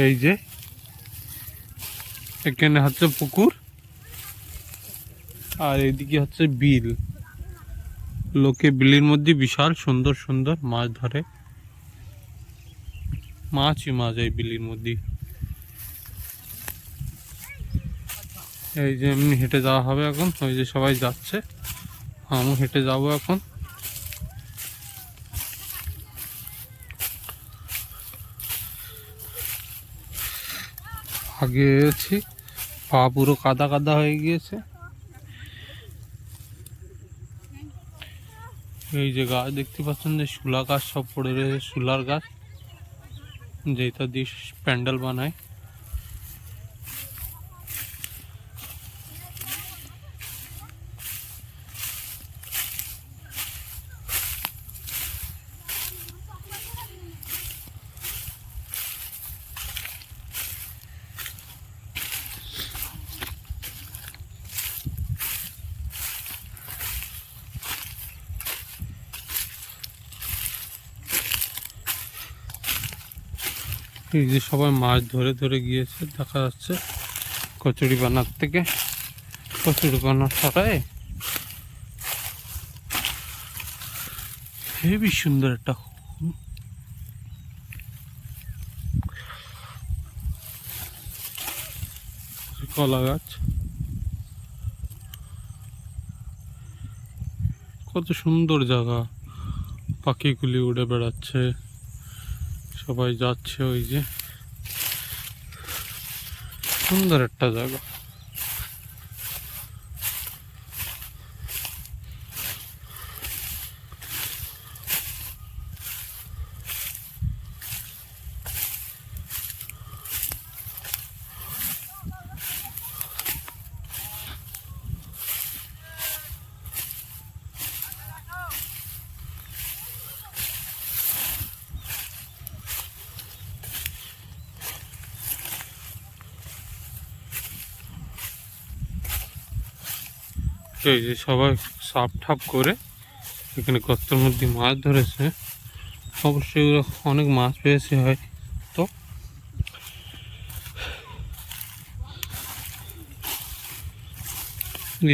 এই যে এখানে হচ্ছে পুকুর আর এইদিকে হচ্ছে বিল। লোকে বিলের মধ্যে বিশাল সুন্দর সুন্দর মাছ ধরে, মাছই মাছ এই বিলের মধ্যে। এই যে এমনি হেঁটে যাওয়া হবে এখন, ওই যে সবাই যাচ্ছে, আমিও হেঁটে যাবো এখন। আগে গেছি, পা পুরো কাদা কাদা হয়ে গিয়েছে। এই যে গাছ দেখতে পাচ্ছেন, যে শুলা গাছ সব পড়ে রয়েছে, শুলার গাছ যেটা দিয়ে প্যান্ডেল বানায়। এই যে সবাই মাছ ধরে ধরে গিয়েছে, দেখা যাচ্ছে কচুরি বানার থেকে। কচুরি বানার সরাই হেবি সুন্দর একটা কলা গাছ। কত সুন্দর জায়গা, পাখিগুলি উড়ে বেড়াচ্ছে, সবাই যাচ্ছে। ওই যে সুন্দর একটা জায়গা। এই যে সবাই সাপ ঠাপ করে এখানে গর্তের মধ্যে মাছ ধরেছে। অবশ্যই ওরা অনেক মাছ পেয়েছে হয় তো।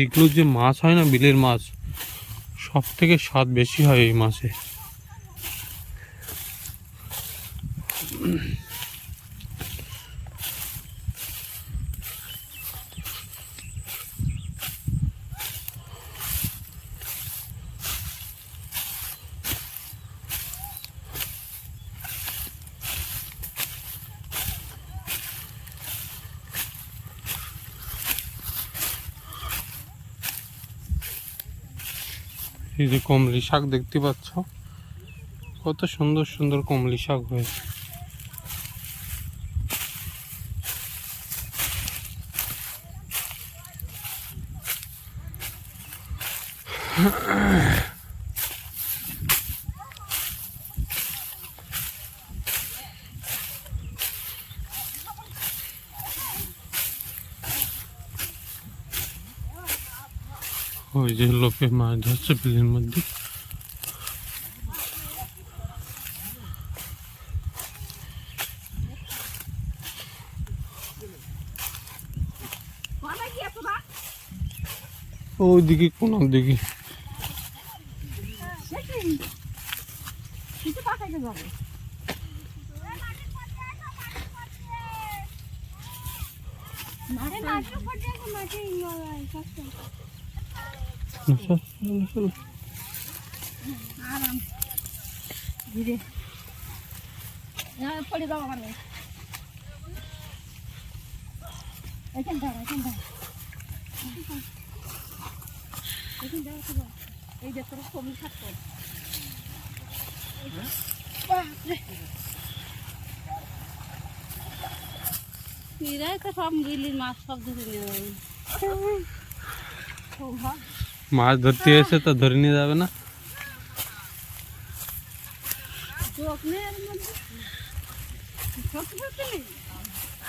এইগুলো যে মাছ হয় না, বিলের মাছ, সব থেকে স্বাদ বেশি হয় এই মাছে। এই যে কমলি শাক দেখতে পাচ্ছ, কত সুন্দর সুন্দর কমলি শাক হয়েছে। ওই যে লোকে মাছ ধরছে বিলের মধ্যে। ওইদিকে কোন দিকে এই যে তোর কমি থাকতো সব বিলির মাছ সব ধরে মাছ ধরতে এসে তো ধরে নিয়ে যাবে না।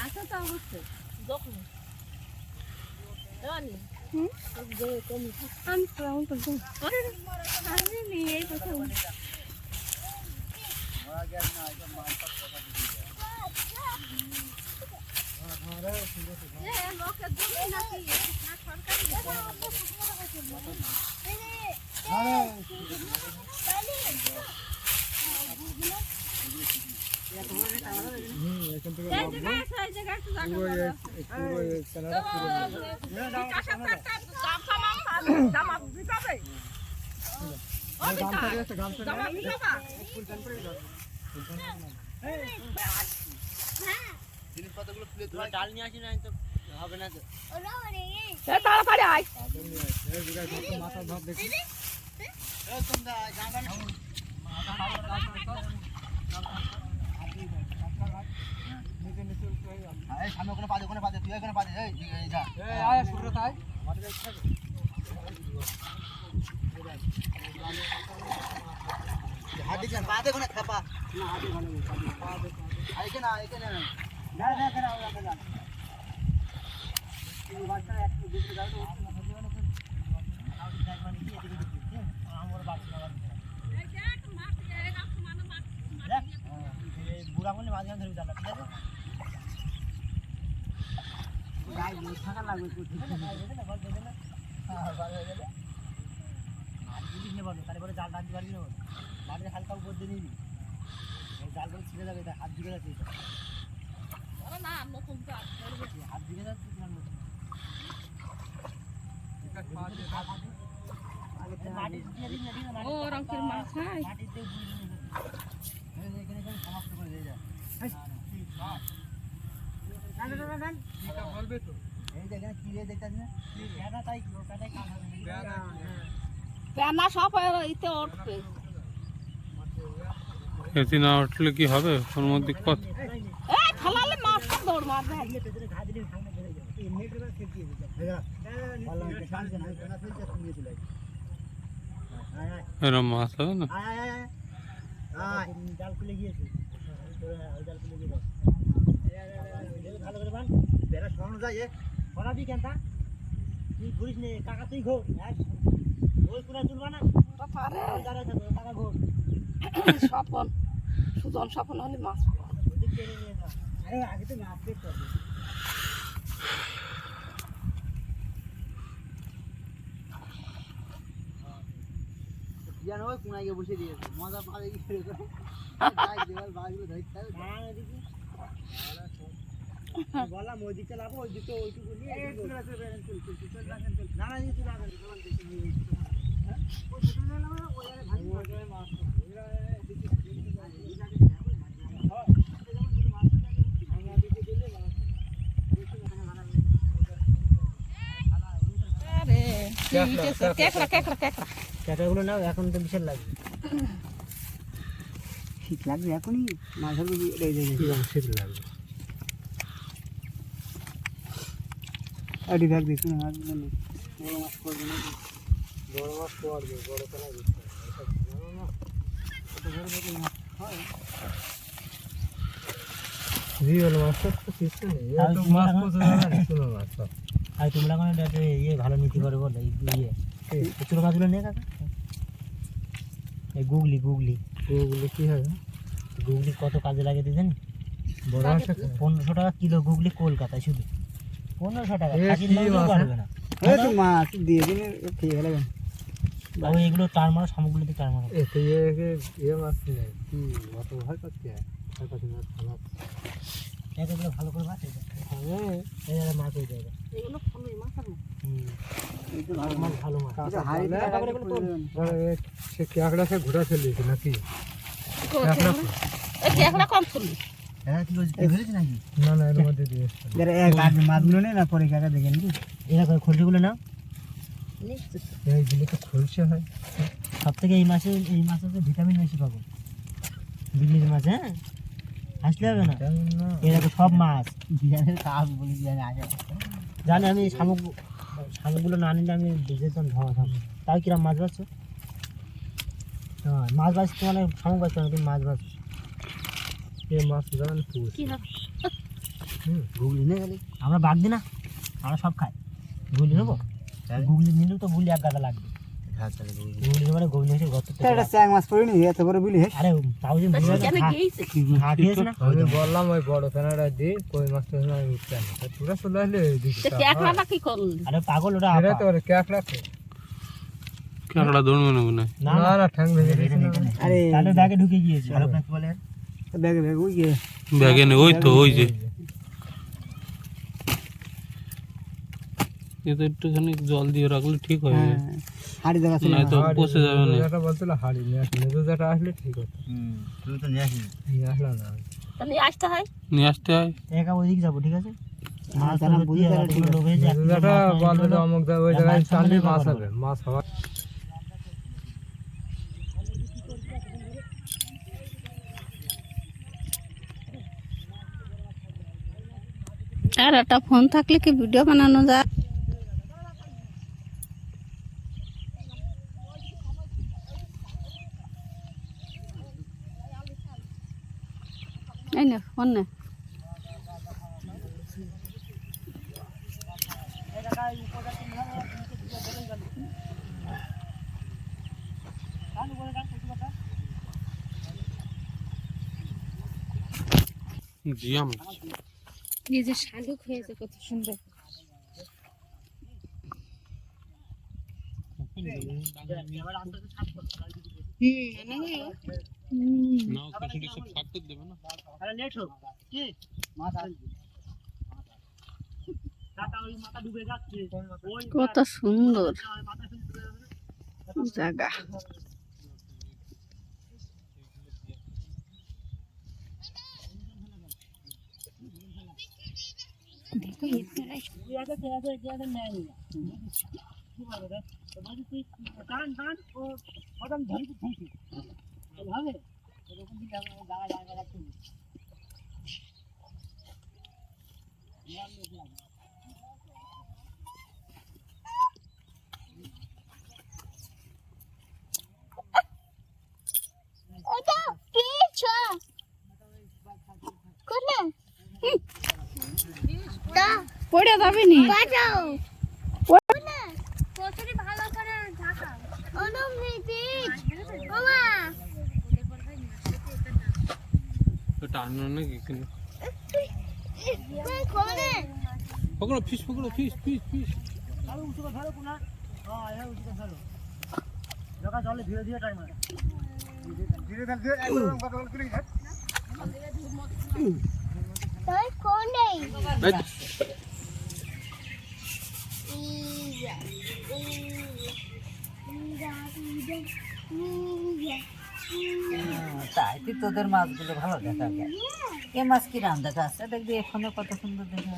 আচ্ছা তো অবশ্যই লোকের জমি নাকি না সরকারি জিনিসপত্রগুলো তুলে তোমার ডাল নিয়ে আসি না তো হবে না তো তাড়াতাড়ি আয় মাথার ভাব দেখি তোমরা জানবা না সামনে ওখানে পাদে তুই এখানে পাদে এই যা আয় সূর্য তাই হাত দিছেন পাদে কোনে খাপা না হাতে ভালো পাদে এখানে না না এই বাচ্চা একটু দিতে যাও তো আর দেখবানি কি এদিকে দিতে আমার বাচ্চা এই দেখ মাছ এই রাখ মানে মাছ এই বুড়া মনে মাছ ধরে জানা ঠিক আছে গাই লোক থাকা লাগবে তো ঠিক আছে না বল দেবে না হ্যাঁ ভালো হয়ে গেল আর জিনিস নে বলো তারপরে জাল টানতে পারবি না মাঝে হালকা উপর দিয়ে নিবি এই জালগুলো ছিঁড়ে যাবে এটা হাত দিকে যাচ্ছে আরে না নতুন জাল হাত দিকে যাচ্ছে তোমার নতুন ও রঙের মাছ খায় সমাপ্ত করে দিয়ে যায় এই দেখেন কি রে দেখতেছি না তাই পেনা সব ইতে উঠবে খেতে না উঠলে কি হবে ওর মধ্যে কত এই ফালালে মাছ সব দৌড় মারবে এরম মাছ হবে না জাল খুলে গিয়েছে জাল খুলে গিয়ে ভালো করে বান বেড়া সরানো যায় সরাবি কেন তা তুই ঘুরিস নে কাকা তুই ঘোর ওই পুরা তুলবা না পারে দাঁড়ায় থাকো কাকা ঘোর স্বপন সুজন স্বপন হলে মাছ ওদিক টেনে নিয়ে যা আরে আগে তো মাছ পেট করবে জানো ওই কোনায় গিয়ে বসে দিয়েছে মজা পাবে কি করে যাই দেওয়াল বাগুলো ধরতে হবে না এদিকে বললাম ওই দিকে লাভ ওই দিকে ওইটুকু নিয়ে না না এই তুই লাগান তোমার দেখে নিয়ে হ্যাঁ ওই ছোট না না ওই আরে ভাই ওই মাছ ক্যাটাগুলো নাও এখন তো বিশাল লাগবে শীত লাগবে এখনই মাছ ধরবো শীত লাগবে আড়ি ভাগ দিস না মাছ বড় মাছ পড়বে না বড় মাছ পড়বে বড় পেলা দিতে আর তোমরা কোনো ইয়ে ভালো নীতি করে বলো ইয়ে ছোটো মাছগুলো নেই কাকা এই গুগলি গুগলি গুগলি কী হবে গুগলি কত কাজে লাগে দিয়েছেন বড় মাছ 1500 টাকা কিলো গুগলি কলকাতায় শুধু 1500 টাকা পারবে না মাছ দিয়ে দিন খেয়ে গেলেন বাবু এগুলো টার মারা সামগ্রীতে টার মারা ইয়ে মাছ নেই অত ভয় করতে হয় মাছ ভালো এগুলো ভালো করে মাছ হ্যাঁ মাছ হয়ে যাবে এগুলো ভালো মাছ আর ভালো মাছ ভালো মাছ সে ক্যাকড়া সে ঘোরা ফেলেছে নাকি ক্যাকড়া কম ফুলি হ্যাঁ কি বলছিস নাকি না না এর মধ্যে দিয়ে মাছগুলো নেই না পরে কাকা দেখেন কি এরা খোলসিগুলো নাও এইগুলো তো খোলসা হয় সব থেকে এই মাছে ভিটামিন বেশি পাবো বিলির মাছ হ্যাঁ আসলে হবে না এরকম সব মাছ বিরিয়ানির কাজ বলি বিরিয়ানি আসে জানি আমি শামুকগুলো না নিলে আমি যেতাম ধোয়া থাম তাই কিরম মাছ বাঁচছো হ্যাঁ মাছ বাঁচতে মানে শামুক বাঁচছো না তুমি মাছ বাঁচছো এই মাছ জানেন গুগলি নিয়ে গেলি আমরা বাঘ দিই না আমরা সব খাই গুগলি নেবো গুগলি নিলেও তো গুলি এক গাদা লাগবে মানে গোবিন্দ এসে গত এটা চ্যাং মাছ পড়িনি এত বড় বিলি হেস আরে তাও যে তা সেখানে গিয়েছে হাঁটিয়েছে না আমি বললাম ওই বড় ফেনাটা দি কই মাছটা আমি উঠতে না পুরো চলে আসলে দিকে সে ট্যাকলাটা কি করলি আরে পাগল ওটা এটা তো ওরে ক্যাক রাখে ক্যাংড়া দৌড়বে না মনে হয়। না না না ঠ্যাং ভেঙে দিয়েছে আরে তাহলে ব্যাগে ঢুকে গিয়েছে আর আপনাকে বলে ব্যাগে ব্যাগে ওই গিয়ে ব্যাগে নেই, ওই তো ওই যে এটা একটুখানি জল দিয়ে রাখলে ঠিক হবে, হাড়ি দেখা না তো পচে যাবে না। যেটা বলছিল হাড়ি নিয়ে আসলে যেটা আসলে ঠিক হতো তুমি তো নিয়ে আসি নিয়ে আসলো না তাহলে আসতে হয় নিয়ে আসতে হয়। একা ওইদিকে যাবো ঠিক আছে মাছ তারা ধরতে বুঝে যাবে, যাবে, ঠিক লোক হয়েছে, এক যেটা কিলো মাছ বলতে নিয়ে অমুক জায়গায় ওই মাছ জায়গায় সামনে চাললে ব্যবহার মাছ করো। হবে মাছ হওয়ার আর একটা ফোন থাকলে কি ভিডিও বানানো যায়? এই না ফোন না জিয়া মাছ এই যে শালুক হয়েছে কত সুন্দর। নাও কিছু সব সাফ করে দেবে না। আরে লেট হোক কি মাছ আসবে টাটা ওই মাথা ডুবে যাচ্ছে ওই কত সুন্দর জায়গা। দেখো নেয় কি বলে রে তোমাদের তুই টান টান ও কদম ধরে থাকি ভাবে এরকম দিন জায়গা জায়গা রাখছি ওটা পিছ কোনে দা পড়ে যাবে নি বাজাও কোনে কচুরি ভালো করে ঢাকা অনুমিতি ওমা এটা আনো নাকি কিন্তু কই কোনে পকড়ো ফিশ, পকড়ো ফিশ ফিশ ফিশ। আরে উঠে ধরো কোনা হ্যাঁ এই উঠে ধরো জায়গা জলে ধীরে ধীরে টাইম ধীরে ধীরে একদম কথা বলে তুই তুই কোনে এই তো। তাই তোদের মাছগুলো ভালো দেখা যায়। এ মাছ কি রাম দেখা আছে দেখবি এখানে কত সুন্দর দেখা